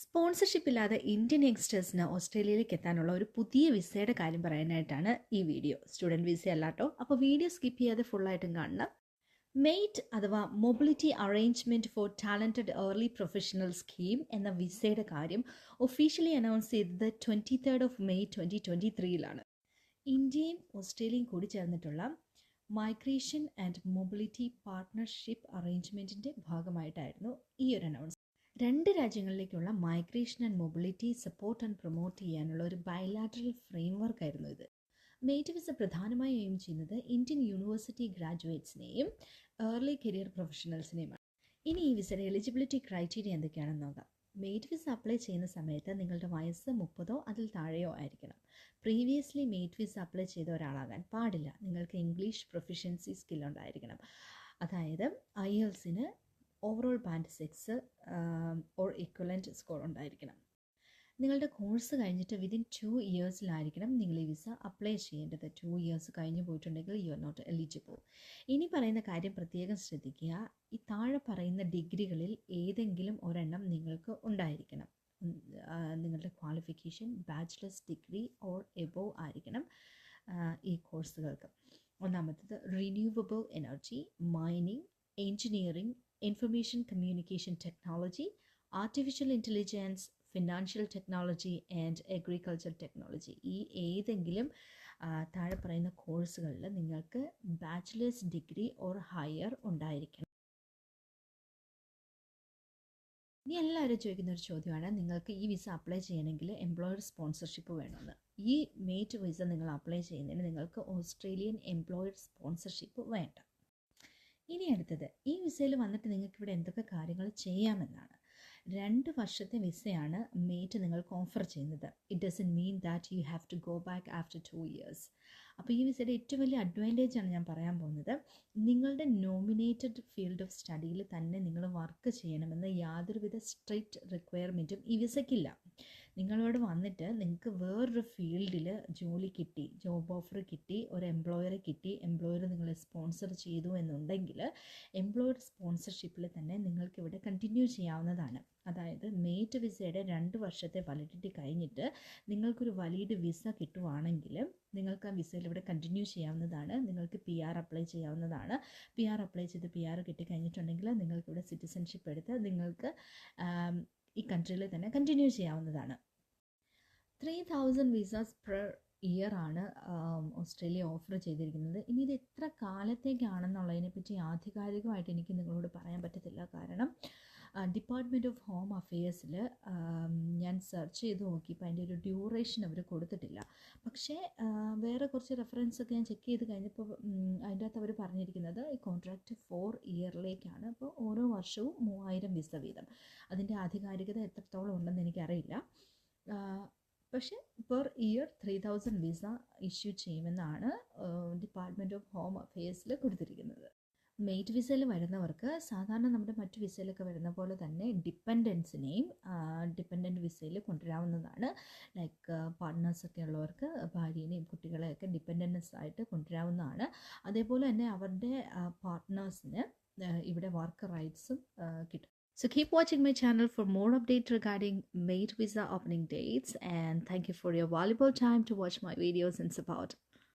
Sponsorship ഇല്ലാതെ Indian യങ്സ്റ്റേഴ്സിന് ഓസ്ട്രേലിയയിലേക്ക് എത്താനുള്ള ഒരു പുതിയ വിസയുടെ കാര്യം പറയാനായിട്ടാണ് ഈ വീഡിയോ. Student visa അല്ലാട്ടോ. അപ്പോൾ വീഡിയോ സ്കിപ്പ് ചെയ്യാതെ ഫുള്ളായിട്ടും കാണണം. മെയ്റ്റ് അഥവാ mobility arrangement four talented early professional scheme എന്ന വിസയുടെ കാര്യം ഒഫീഷ്യലി അനൗൺസ് ചെയ്തത് 23rd of May 2023 ഇന്ത്യയും ഓസ്ട്രേലിയയും കൂടി ചേർന്നിട്ടുള്ള മൈഗ്രേഷൻ ആൻഡ് മൊബിലിറ്റി പാർട്ട്ണർഷിപ്പ് അറേഞ്ച്മെൻറ്റിൻ്റെ ഭാഗമായിട്ടായിരുന്നു ഈ ഒരു അനൗൺസ്മെൻറ്റ്. രണ്ട് രാജ്യങ്ങളിലേക്കുള്ള migration and mobility support and promote ചെയ്യാനുള്ള ഒരു ബയലാറ്ററൽ ഫ്രെയിംവർക്ക് ആയിരുന്നു ഇത്. മെയ്റ്റ് വിസ പ്രധാനമായും എയിം ചെയ്യുന്നത് ഇന്ത്യൻ യൂണിവേഴ്സിറ്റി ഗ്രാജുവേറ്റ്സിനെയും ഏർലി കരിയർ പ്രൊഫഷണൽസിനെയുമാണ്. ഇനി ഈ വിസയുടെ എലിജിബിലിറ്റി ക്രൈറ്റീരിയ എന്തൊക്കെയാണെന്ന് നോക്കാം. മെയ്റ്റ് വിസ അപ്ലൈ ചെയ്യുന്ന സമയത്ത് നിങ്ങളുടെ വയസ്സ് 30 അതിൽ താഴെയോ ആയിരിക്കണം. പ്രീവിയസ്ലി മെയ്റ്റ് വിസ അപ്ലൈ ചെയ്ത ഒരാളാകാൻ പാടില്ല. നിങ്ങൾക്ക് ഇംഗ്ലീഷ് പ്രൊഫിഷ്യൻസി സ്കിൽ ഉണ്ടായിരിക്കണം. അതായത് IELTS-ന് overall band 6 or equivalent score ഉണ്ടായിരിക്കണം. നിങ്ങളുടെ കോഴ്സ് കഴിഞ്ഞിട്ട് വിതിൻ 2 ഇയേഴ്സിലായിരിക്കണം നിങ്ങൾ ഈ വിസ അപ്ലൈ ചെയ്യേണ്ടത്. 2 ഇയേഴ്സ് കഴിഞ്ഞ് പോയിട്ടുണ്ടെങ്കിൽ യു ആർ നോട്ട് എലിജിബിൾ. ഇനി പറയുന്ന കാര്യം പ്രത്യേകം ശ്രദ്ധിക്കുക. ഈ താഴെ പറയുന്ന ഡിഗ്രികളിൽ ഏതെങ്കിലും ഒരെണ്ണം നിങ്ങൾക്ക് ഉണ്ടായിരിക്കണം. നിങ്ങളുടെ qualification bachelors degree or above ആയിരിക്കണം ഈ കോഴ്സുകൾക്ക്. ഒന്നാമത്തത് renewable energy, mining, engineering, information communication technology, artificial intelligence, financial technology and agriculture technology. ഈ ഏതെങ്കിലും താഴെ പറയുന്ന കോഴ്സുകളിൽ നിങ്ങൾക്ക് ബാച്ചിലേഴ്സ് ഡിഗ്രി ഓർ ഹയർ ഉണ്ടായിരിക്കണം. ഇനി എല്ലാവരും ചോദിക്കുന്ന ഒരു ചോദ്യമാണ്, നിങ്ങൾക്ക് ഈ വിസ അപ്ലൈ ചെയ്യണമെങ്കിൽ എംപ്ലോയർ സ്പോൺസർഷിപ്പ് വേണമെന്ന്. ഈ മെയ്റ്റ് വിസ നിങ്ങൾ അപ്ലൈ ചെയ്യുന്നതിന് നിങ്ങൾക്ക് ഓസ്ട്രേലിയൻ എംപ്ലോയർ സ്പോൺസർഷിപ്പ് വേണ്ട. ഇനി അടുത്തത്, ഈ വിസയിൽ വന്നിട്ട് നിങ്ങൾക്ക് ഇവിടെ എന്തൊക്കെ കാര്യങ്ങൾ ചെയ്യാമെന്നാണ്. 2 വർഷത്തെ വിസയാണ് മെയ്റ്റ് നിങ്ങൾക്ക് ഓഫർ ചെയ്യുന്നത്. It doesn't mean that you have to go back after 2 years. അപ്പോൾ ഈ വിസയുടെ ഏറ്റവും വലിയ അഡ്വാൻറ്റേജാണ് ഞാൻ പറയാൻ പോകുന്നത്. നിങ്ങളുടെ നോമിനേറ്റഡ് ഫീൽഡ് ഓഫ് സ്റ്റഡിയിൽ തന്നെ നിങ്ങൾ വർക്ക് ചെയ്യണമെന്ന് യാതൊരുവിധ സ്ട്രിക്റ്റ് റിക്വയർമെൻറ്റും ഈ വിസയ്ക്കില്ല. നിങ്ങളോട് വന്നിട്ട് നിങ്ങൾക്ക് വേറൊരു ഫീൽഡിൽ ജോലി കിട്ടി, ജോബ് ഓഫർ കിട്ടി, ഒരു എംപ്ലോയറെ കിട്ടി, എംപ്ലോയർ നിങ്ങളെ സ്പോൺസർ ചെയ്തു എന്നുണ്ടെങ്കിൽ എംപ്ലോയർ സ്പോൺസർഷിപ്പിൽ തന്നെ നിങ്ങൾക്കിവിടെ കണ്ടിന്യൂ ചെയ്യാവുന്നതാണ്. അതായത് മെയ്റ്റ് വിസയുടെ 2 വർഷത്തെ വാലിഡിറ്റി കഴിഞ്ഞിട്ട് നിങ്ങൾക്കൊരു വാലിഡ് വിസ കിട്ടുവാണെങ്കിൽ നിങ്ങൾക്ക് ആ വിസയിൽ ഇവിടെ കണ്ടിന്യൂ ചെയ്യാവുന്നതാണ്. നിങ്ങൾക്ക് PR അപ്ലൈ ചെയ്യാവുന്നതാണ്. PR അപ്ലൈ ചെയ്ത് PR കിട്ടിക്കഴിഞ്ഞിട്ടുണ്ടെങ്കിൽ നിങ്ങൾക്കിവിടെ സിറ്റിസൺഷിപ്പ് എടുത്ത് നിങ്ങൾക്ക് ഈ കൺട്രിയിൽ തന്നെ കണ്ടിന്യൂ ചെയ്യാവുന്നതാണ്. 3000 വിസാസ് പെർ ഇയർ ആണ് ഓസ്ട്രേലിയ ഓഫർ ചെയ്തിരിക്കുന്നത്. ഇനി ഇത് എത്ര കാലത്തേക്കാണെന്നുള്ളതിനെ പറ്റി ആധികാരികമായിട്ട് എനിക്ക് നിങ്ങളോട് പറയാൻ പറ്റത്തില്ല. കാരണം ഡിപ്പാർട്ട്മെൻറ്റ് ഓഫ് ഹോം അഫെയേഴ്സിൽ ഞാൻ സെർച്ച് ചെയ്ത് നോക്കിയപ്പോൾ അതിൻ്റെ ഒരു ഡ്യൂറേഷൻ അവർ കൊടുത്തിട്ടില്ല. പക്ഷേ വേറെ കുറച്ച് റെഫറൻസൊക്കെ ഞാൻ ചെക്ക് ചെയ്ത് കഴിഞ്ഞപ്പോൾ അതിൻ്റെ അകത്ത് അവർ പറഞ്ഞിരിക്കുന്നത് ഈ കോൺട്രാക്റ്റ് 4 ഇയറിലേക്കാണ്. അപ്പോൾ ഓരോ വർഷവും 3000 വിസ വീതം. അതിൻ്റെ ആധികാരികത എത്രത്തോളം ഉണ്ടെന്ന് എനിക്കറിയില്ല. പക്ഷേ പെർ ഇയർ 3000 വിസ ഇഷ്യൂ ചെയ്യുമെന്നാണ് ഡിപ്പാർട്ട്മെൻറ്റ് ഓഫ് ഹോം അഫെയേഴ്സിൽ കൊടുത്തിരിക്കുന്നത്. മെയ്റ്റ് വിസയിൽ വരുന്നവർക്ക് സാധാരണ നമ്മുടെ മറ്റു വിസയിലൊക്കെ വരുന്ന പോലെ തന്നെ ഡിപ്പെൻഡൻസിനെയും ഡിപ്പെൻഡൻറ്റ് വിസയിൽ കൊണ്ടുവരാവുന്നതാണ്. ലൈക്ക് പാർട്ട്നേഴ്സൊക്കെ ഉള്ളവർക്ക് ഭാര്യനെയും കുട്ടികളെയൊക്കെ ഡിപ്പെൻഡൻസ് ആയിട്ട് കൊണ്ടുവരാവുന്നതാണ്. അതേപോലെ തന്നെ അവരുടെ പാർട്ട്നേഴ്സിന് ഇവിടെ വർക്ക് റൈറ്റ്സും കിട്ടും. So keep watching my channel for more updates regarding Mate visa opening dates, and thank you for your valuable time to watch my videos and support.